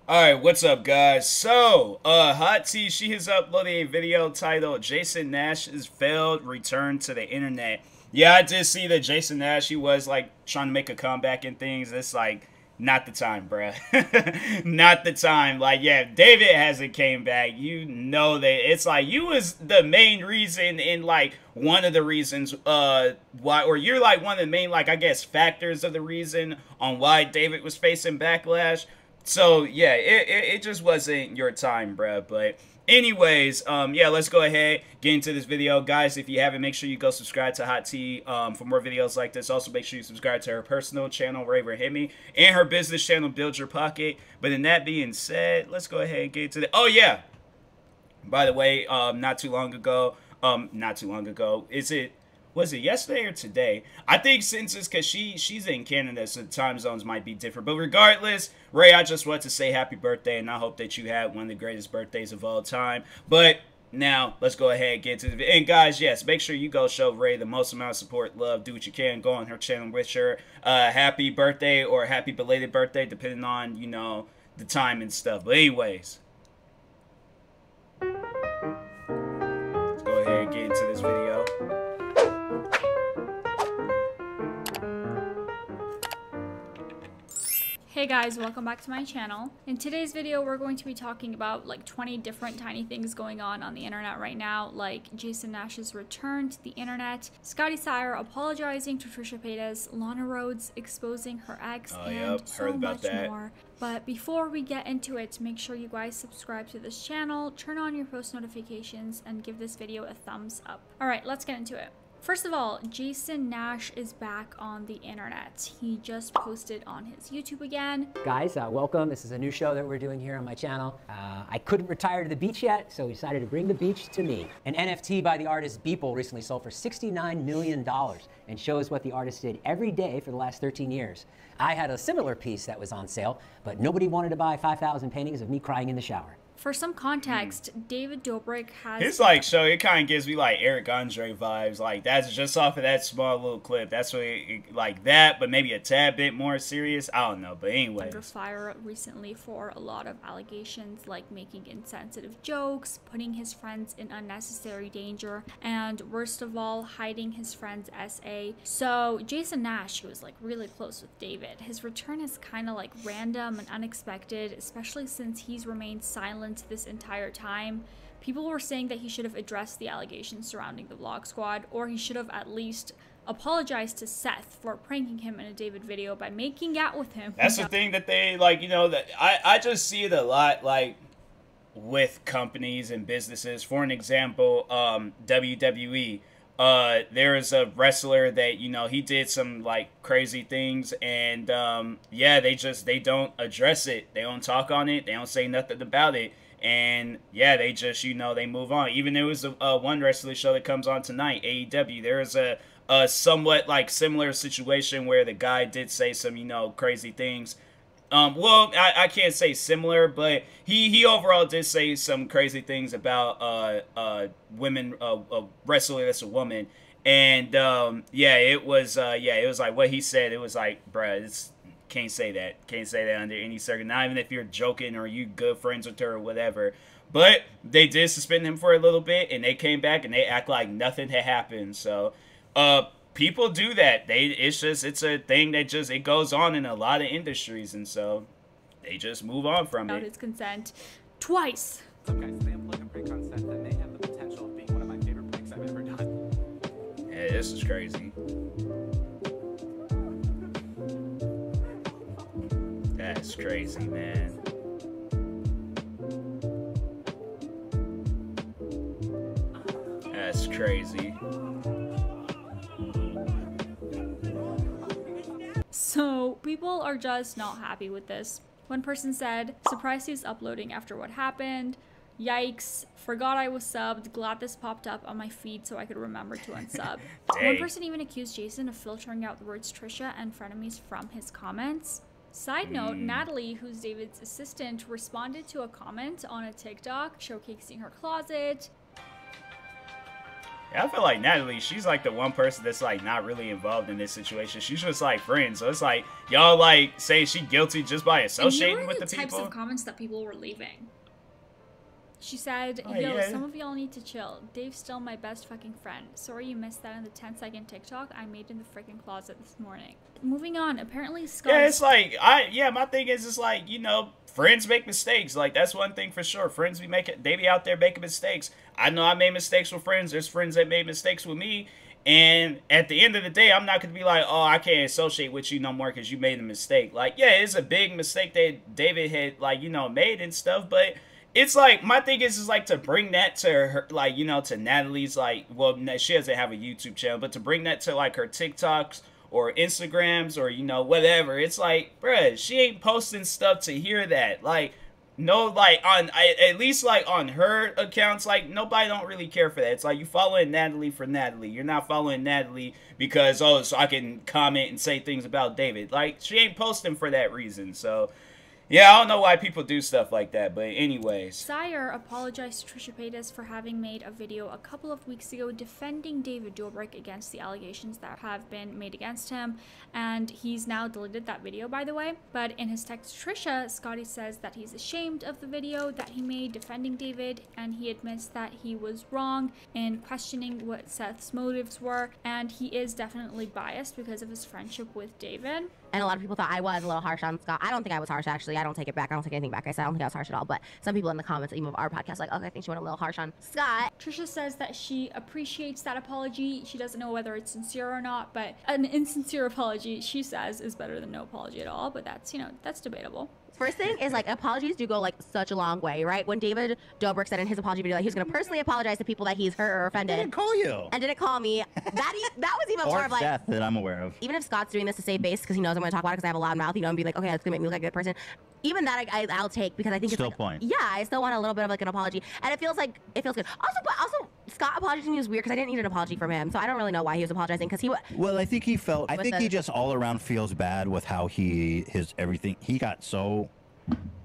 Alright, what's up guys? So, Hot T, she has uploaded a video titled Jason Nash's failed return to the internet. Yeah, I did see that Jason Nash, he was like trying to make a comeback and things. It's like, not the time, bruh. Not the time. Like, yeah, if David hasn't came back, you know that it's like you was the main reason and like one of the reasons why, or you're like one of the main, like, I guess, factors of the reason on why David was facing backlash. So, yeah, it just wasn't your time, bruh. But anyways, yeah, let's go ahead, get into this video. Guys, if you haven't, make sure you go subscribe to Hot T for more videos like this. Also, make sure you subscribe to her personal channel, Raver Hit Me, and her business channel, Build Your Pocket. But in that being said, let's go ahead and get into the... Oh, yeah. By the way, not too long ago, was it yesterday or today? I think since it's because she's in Canada, so the time zones might be different. But regardless, Ray, I just want to say happy birthday, and I hope that you had one of the greatest birthdays of all time. But now, let's go ahead and get to the video. And guys, yes, make sure you go show Ray the most amount of support, love, do what you can. Go on her channel, wish her happy birthday or happy belated birthday, depending on, you know, the time and stuff. But anyways, let's go ahead and get into this video. Hey guys, welcome back to my channel. In today's video, we're going to be talking about like 20 different tiny things going on the internet right now, like Jason Nash's return to the internet, Scotty Sire apologizing to Trisha Paytas, Lana Rhoades exposing her ex, and so much more. But before we get into it, make sure you guys subscribe to this channel, turn on your post notifications, and give this video a thumbs up. Alright, let's get into it. First of all, Jason Nash is back on the internet. He just posted on his YouTube again. Guys, welcome. This is a new show that we're doing here on my channel. I couldn't retire to the beach yet, so we decided to bring the beach to me. An NFT by the artist Beeple recently sold for $69 million and shows what the artist did every day for the last 13 years. I had a similar piece that was on sale, but nobody wanted to buy 5,000 paintings of me crying in the shower. For some context, David Dobrik has... His, like, show, it kind of gives me, like, Eric Andre vibes. Like, that's just off of that small little clip. That's what like that, but maybe a tad bit more serious. I don't know, but anyway. Under fire recently for a lot of allegations, like making insensitive jokes, putting his friends in unnecessary danger, and worst of all, hiding his friend's SA. So, Jason Nash, who was, like, really close with David, his return is kind of, like, random and unexpected, especially since he's remained silent this entire time. People were saying that he should have addressed the allegations surrounding the Vlog Squad, or he should have at least apologized to Seth for pranking him in a David video by making out with him. That's the thing that they, like, you know, that I just see it a lot, like, with companies and businesses. For an example, WWE. There is a wrestler that, you know, he did some, like, crazy things, and, yeah, they don't address it. They don't talk on it. They don't say nothing about it. And, yeah, they just, you know, they move on. Even there was a one wrestling show that comes on tonight, AEW. There is a somewhat, like, similar situation where the guy did say some, you know, crazy things. Well, I can't say similar, but he overall did say some crazy things about women, a wrestler that's a woman, and yeah, it was like what he said. It was like, bruh, can't say that under any circumstance, not even if you're joking or you good friends with her or whatever. But they did suspend him for a little bit, and they came back and they act like nothing had happened. So, people do that. It's a thing that just, it goes on in a lot of industries, and so they just move on from it. Without his consent twice. Some guys say I'm looking for consent that may have the potential of being one of my favorite pranks I've ever done. Yeah, this is crazy. That's crazy, man. That's crazy. So, people are just not happy with this. One person said, surprised he's uploading after what happened. Yikes, forgot I was subbed, glad this popped up on my feed so I could remember to unsub. One person even accused Jason of filtering out the words Trisha and frenemies from his comments. Side note, Natalie, who's David's assistant, responded to a comment on a TikTok showcasing her closet. Yeah, I feel like Natalie, she's like the one person that's like not really involved in this situation. She's just like friends. So it's like y'all like saying she guilty just by associating with the types people. of comments that people were leaving. She said, Oh, yo, yeah. some of y'all need to chill. Dave's still my best fucking friend. Sorry you missed that in the 10-second TikTok I made in the freaking closet this morning. Moving on, apparently Scott... Yeah, it's like, my thing is, it's like, you know, friends make mistakes. Like, that's one thing for sure. Friends they be out there making mistakes. I know I made mistakes with friends. There's friends that made mistakes with me. And at the end of the day, I'm not going to be like, oh, I can't associate with you no more because you made a mistake. Like, yeah, it's a big mistake that David had, like, you know, made and stuff, but... It's like, my thing is like to bring that to her, like, you know, to Natalie's, like, well, she doesn't have a YouTube channel, but to bring that to, like, her TikToks or Instagrams or, you know, whatever. It's like, bruh, she ain't posting stuff to hear that. Like, no, like, at least, like, on her accounts, like, nobody don't really care for that. It's like, you following Natalie for Natalie. You're not following Natalie because, oh, so I can comment and say things about David. Like, she ain't posting for that reason, so... Yeah, I don't know why people do stuff like that, but anyways. Sire apologized to Trisha Paytas for having made a video a couple of weeks ago defending David Dobrik against the allegations that have been made against him, and he's now deleted that video, by the way. But in his text to Trisha, Scotty says that he's ashamed of the video that he made defending David, and he admits that he was wrong in questioning what Seth's motives were, and he is definitely biased because of his friendship with David. And a lot of people thought I was a little harsh on Scott. I don't think I was harsh, actually. I don't take it back. I don't take anything back. I said I don't think I was harsh at all. But some people in the comments, even of our podcast, like, okay, I think she went a little harsh on Scott. Trisha says that she appreciates that apology. She doesn't know whether it's sincere or not, but an insincere apology, she says, is better than no apology at all. But that's, you know, that's debatable. First thing is, like, apologies do go, like, such a long way, right? When David Dobrik said in his apology video that he was going to personally apologize to people that he's hurt or offended. Didn't call you. And didn't call me. That was even more Or of, like... Seth that I'm aware of. Even if Scott's doing this to save face because he knows I'm going to talk about it because I have a loud mouth, you know, and be like, okay, that's going to make me look like a good person. Even that I'll take because I think Still it's, like, point. yeah, I still want a little bit of, like, an apology. And it feels good. Also, Scott apologizing to me was weird because I didn't need an apology from him. So I don't really know why he was apologizing because he... Well, I think he just all around feels bad with how he got so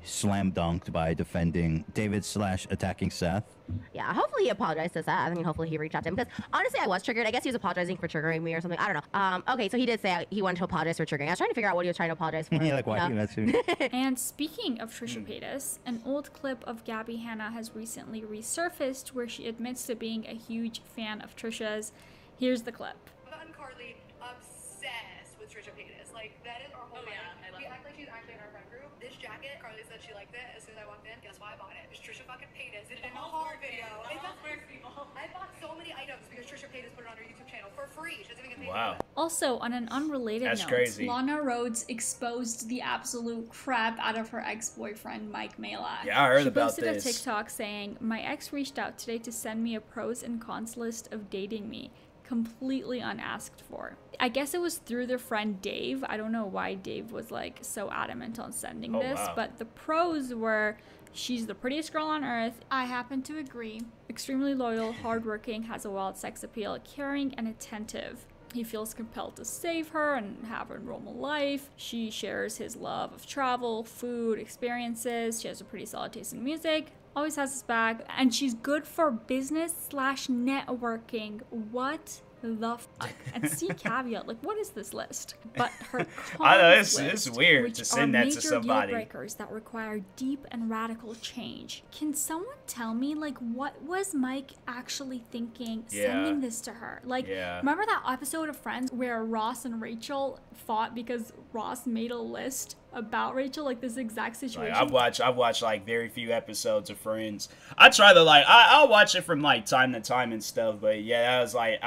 slam dunked by defending David / attacking Seth. Yeah, hopefully he apologized to Seth. I mean, hopefully he reached out to him because honestly, I was triggered. I guess he was apologizing for triggering me or something. I don't know. Okay, so he did say he wanted to apologize for triggering. I was trying to figure out what he was trying to apologize for. Yeah, like why you messing? And speaking of Trisha Paytas, an old clip of Gabby Hanna has recently resurfaced where she admits to being a huge fan of Trisha's. Here's the clip. Eva and Carly obsessed with Trisha Paytas. Like, that is our whole life. We act like she's actually in our friend group. This jacket, Carly said she liked it. As soon as I walked in, guess why I bought it? It's Trisha fucking Paytas. It did a haul video. I bought so many items because Trisha Paytas put it on her YouTube channel for free. She doesn't even get paid. Wow. Also, on an unrelated That's note, crazy. Lana Rhoades exposed the absolute crap out of her ex-boyfriend, Mike Malak. Yeah, I heard about She posted this. a TikTok saying, "My ex reached out today to send me a pros and cons list of dating me. Completely unasked for." I guess it was through their friend Dave. I don't know why Dave was like so adamant on sending this, wow. but the pros were: she's the prettiest girl on earth. I happen to agree. Extremely loyal, hardworking, has a wild sex appeal, caring and attentive. He feels compelled to save her and have her normal life. She shares his love of travel, food, experiences. She has a pretty solid taste in music. Always has his back. And she's good for business / networking. What the fuck? And see caveat, like, what is this list? But her I know, cons it's list, weird which to send that to major somebody. deal breakers that require deep and radical change. Can someone tell me, like, what was Mike actually thinking sending this to her? Like, remember that episode of Friends where Ross and Rachel fought because Ross made a list about Rachel, like this exact situation? Like, I've watched like very few episodes of Friends. I try to like I'll watch it from like time to time and stuff, but yeah, I was like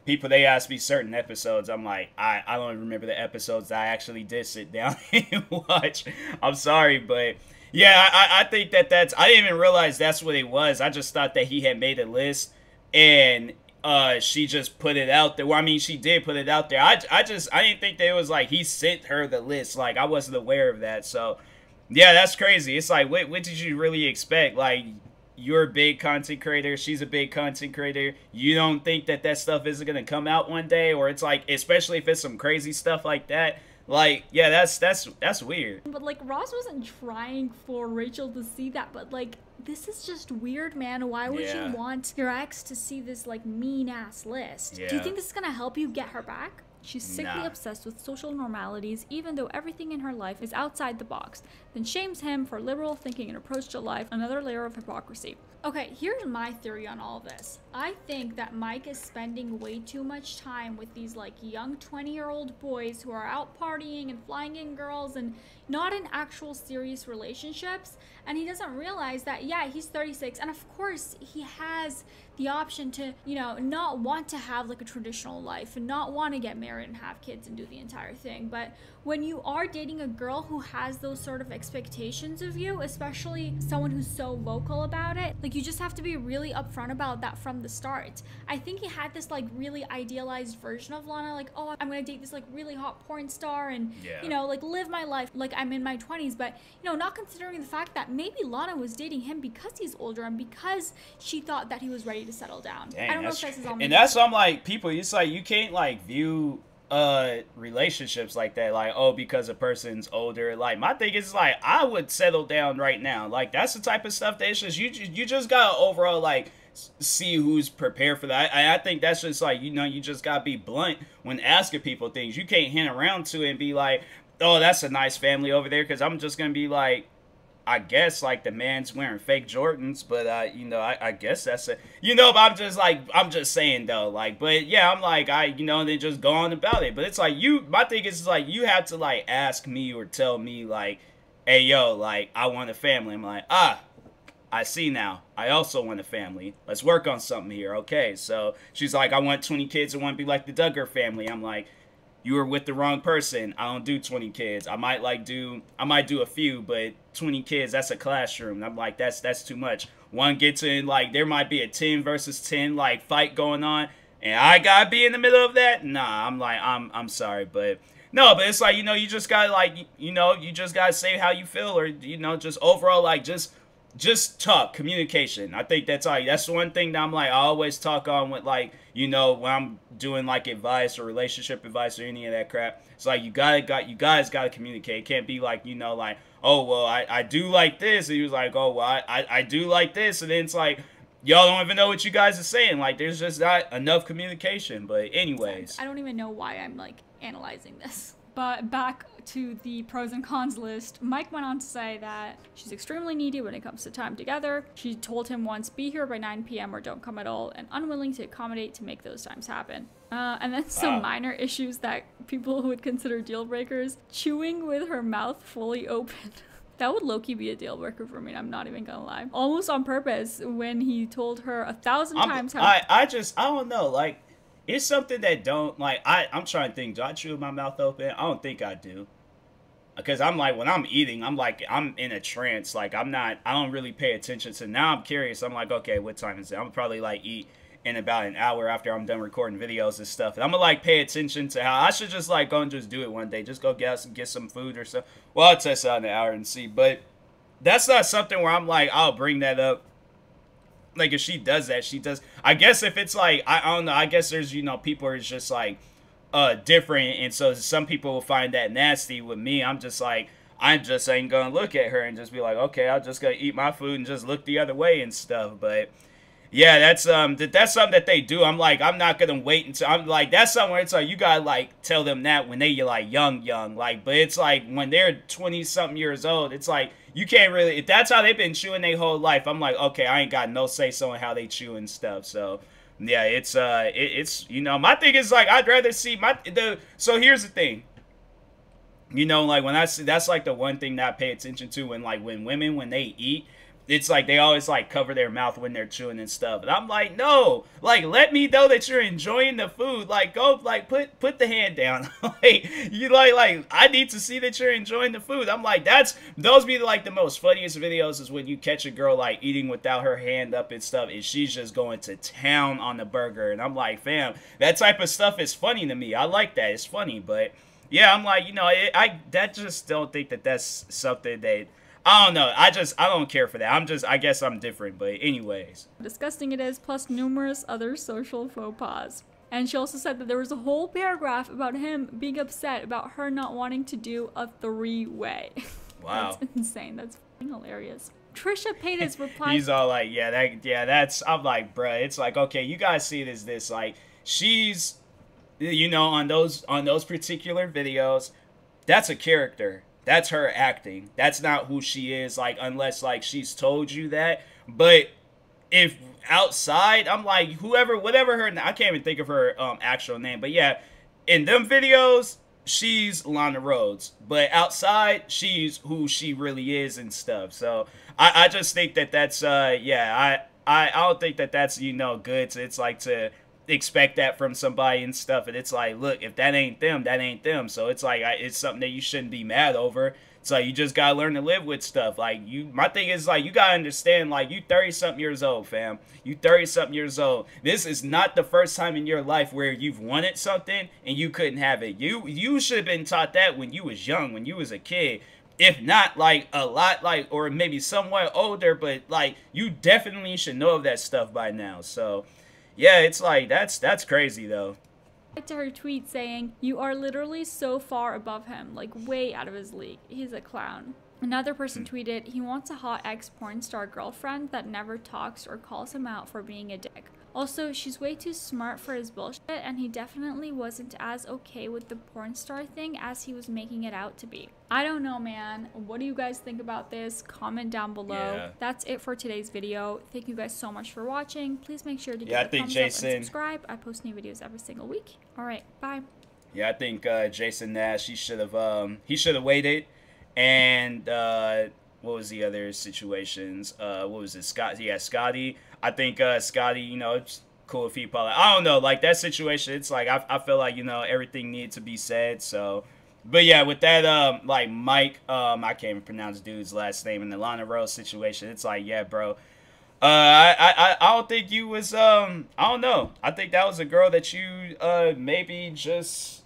people they ask me certain episodes, I'm like I don't even remember the episodes that I actually did sit down and watch. I'm sorry, but yeah, I think that's I didn't even realize that's what it was. I just thought that he had made a list and she just put it out there. Well, I mean, she did put it out there. I didn't think that it was like he sent her the list. Like, I wasn't aware of that. So, yeah, that's crazy. It's like, what did you really expect? Like, you're a big content creator. She's a big content creator. You don't think that stuff isn't going to come out one day? Or it's like, especially if it's some crazy stuff like that. Like, yeah, that's weird. But, like, Ross wasn't trying for Rachel to see that, but, like, this is just weird, man. Why would you want your ex to see this like mean ass list? Do you think this is gonna help you get her back? She's sickly obsessed with social normalities, even though everything in her life is outside the box, then shames him for liberal thinking and approach to life, another layer of hypocrisy. Okay, here's my theory on all of this. I think that Mike is spending way too much time with these like young 20-year-old boys who are out partying and flying in girls and not in actual serious relationships. And he doesn't realize that, yeah, he's 36. And of course, he has the option to, you know, not want to have like a traditional life and not want to get married and have kids and do the entire thing. But when you are dating a girl who has those sort of expectations of you, especially someone who's so vocal about it, like you just have to be really upfront about that from the start. I think he had this like really idealized version of Lana, like, oh, I'm gonna date this like really hot porn star and, you know, like live my life like I'm in my 20s. But, you know, not considering the fact that maybe Lana was dating him because he's older and because she thought that he was ready to settle down. Dang, I don't know if this is all. And that's why I'm like, people, it's like you can't like view relationships like that, like, oh, because a person's older. Like, my thing is like, I would settle down right now. Like, that's the type of stuff that it's just you just gotta overall like see who's prepared for that. I think that's just like, you know, you just gotta be blunt when asking people things. You can't hint around to it and be like, oh, that's a nice family over there, because I'm just gonna be like, I guess like the man's wearing fake Jordans, but you know, I guess that's it, you know. But I'm just saying though, like, but yeah, I'm like, you know, and then just go on about it. But it's like my thing is like, you have to like ask me or tell me like, hey yo, like I want a family. I'm like, I see now. I also want a family. Let's work on something here. Okay, so she's like, I want 20 kids. I want to be like the Duggar family. I'm like, you were with the wrong person. I don't do 20 kids. I might do a few, but 20 kids, that's a classroom. And I'm like, that's too much. One gets in, like, there might be a 10 versus 10, like, fight going on, and I gotta be in the middle of that? Nah, I'm like, I'm sorry, but no, but it's like, you know, you just gotta, like, you know, you just gotta say how you feel, or, you know, just overall, like, just talk, communication. I think that's all. That's the one thing that I'm like, I always talk on with, like, you know, when I'm doing like advice or relationship advice or any of that crap. It's like you guys gotta communicate. It can't be like, you know, like, oh well, I do like this, and he was like, oh well, I do like this, and then it's like, y'all don't even know what you guys are saying. Like, there's just not enough communication. But anyways, I don't even know why I'm like analyzing this. But back to the pros and cons list, Mike went on to say that she's extremely needy when it comes to time together. She told him once, be here by 9 p.m. or don't come at all, and unwilling to accommodate to make those times happen. And then some minor issues that people would consider deal breakers. Chewing with her mouth fully open. That would low-key be a deal breaker for me, I'm not even gonna lie. Almost on purpose, when he told her 1,000 times how- I don't know, like, it's something that don't, like, I'm trying to think, do I chew with my mouth open? I don't think I do. Because I'm like, when I'm eating, I'm like, I'm in a trance. Like, I don't really pay attention. So now I'm curious. I'm like, okay, what time is it? I'm probably like eat in about an hour after I'm done recording videos and stuff. And I'm gonna like pay attention to how I should just like go and just do it one day. Just go get some food or something. Well, I'll test it out in an hour and see. But that's not something where I'm like, I'll bring that up. Like, if she does that, she does. I guess if it's like, I don't know. I guess there's, you know, people are just like different, and so some people will find that nasty. With me, I'm just like, I'm just ain't gonna look at her and just be like, okay, I'll just go eat my food and just look the other way and stuff. But yeah, that's something that they do. I'm like, I'm not gonna wait until, I'm like, that's something where it's like, you gotta like tell them that when you're like young, like, but it's like when they're 20 something years old, it's like, you can't really, if that's how they've been chewing their whole life, I'm like, okay, I ain't got no say so in how they chew and stuff. So yeah, it's you know, my thing is like, I'd rather see so here's the thing, you know, like when I see, that's like the one thing that I pay attention to when women, when they eat, it's like they always like cover their mouth when they're chewing and stuff. And I'm like, no, like, let me know that you're enjoying the food. Like, go, like, put the hand down. Like, you like, I need to see that you're enjoying the food. I'm like, those be like the most funniest videos, is when you catch a girl like eating without her hand up and stuff, and she's just going to town on the burger. And I'm like, fam, that type of stuff is funny to me. I like that. It's funny. But yeah, I'm like, you know, I just don't think that that's something that, I don't know. I don't care for that. I guess I'm different. But anyways. Disgusting it is, plus numerous other social faux pas. And she also said that there was a whole paragraph about him being upset about her not wanting to do a 3-way. Wow. That's insane. That's hilarious. Trisha Paytas replied. He's all like, that's. I'm like, bruh. It's like, okay, you guys see it as this, like, she's, you know, on those particular videos, that's a character. That's her acting. That's not who she is, like, unless, like, she's told you that. But if outside, I'm like, whatever her, I can't even think of her actual name. But yeah, in them videos, she's Lana Rhodes. But outside, she's who she really is and stuff. So I just think that that's, I don't think that that's, you know, good. So it's like to expect that from somebody and stuff, and it's like, look, if that ain't them, that ain't them. So it's like, it's something that you shouldn't be mad over. So you just gotta learn to live with stuff. Like, my thing is, like, you gotta understand, like, you 30-something years old, fam. You 30-something years old. This is not the first time in your life where you've wanted something and you couldn't have it. You should have been taught that when you was young, when you was a kid. If not, like, a lot, like, or maybe somewhat older, but, like, you definitely should know of that stuff by now. So yeah, it's like, that's crazy though. To her tweet saying, "You are literally so far above him, like way out of his league. He's a clown." Another person tweeted, "He wants a hot ex-porn star girlfriend that never talks or calls him out for being a dick. Also, she's way too smart for his bullshit, and he definitely wasn't as okay with the porn star thing as he was making it out to be." I don't know, man. What do you guys think about this? Comment down below. Yeah. That's it for today's video. Thank you guys so much for watching. Please make sure to give I it a think thumbs Jason, up and subscribe. I post new videos every single week. All right, bye. Yeah, I think Jason Nash, he should have waited. And what was the other situations? What was it? Scotty. I think Scotty, you know, it's cool if he probably, I don't know, like that situation, it's like, I feel like, you know, everything needs to be said. So, but yeah, with that, like Mike, I can't even pronounce dude's last name, in the Lana Rose situation, it's like, yeah, bro. I don't think you was, I don't know. I think that was a girl that you, maybe just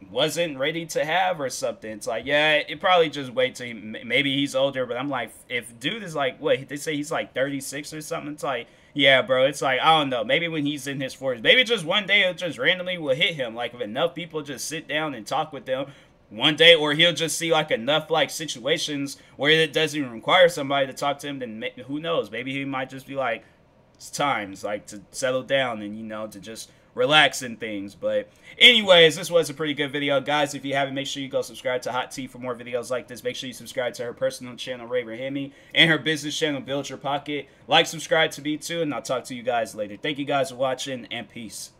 wasn't ready to have or something. It's like, yeah, it probably just wait till maybe he's older, but I'm like, if dude is like, what, they say he's like 36 or something, it's like, yeah, bro, it's like, I don't know, maybe when he's in his 40s, maybe just one day it just randomly will hit him, like if enough people just sit down and talk with them one day, or he'll just see like enough like situations where it doesn't even require somebody to talk to him, then who knows, maybe he might just be like, it's times like to settle down and, you know, to just relax and things. But anyways, this was a pretty good video, guys. If you haven't, make sure you go subscribe to Hot Tea for more videos like this. Make sure you subscribe to her personal channel, Ray Rahimi, and her business channel, Build Your Pocket. Like, subscribe to me too, and I'll talk to you guys later. Thank you guys for watching, and peace.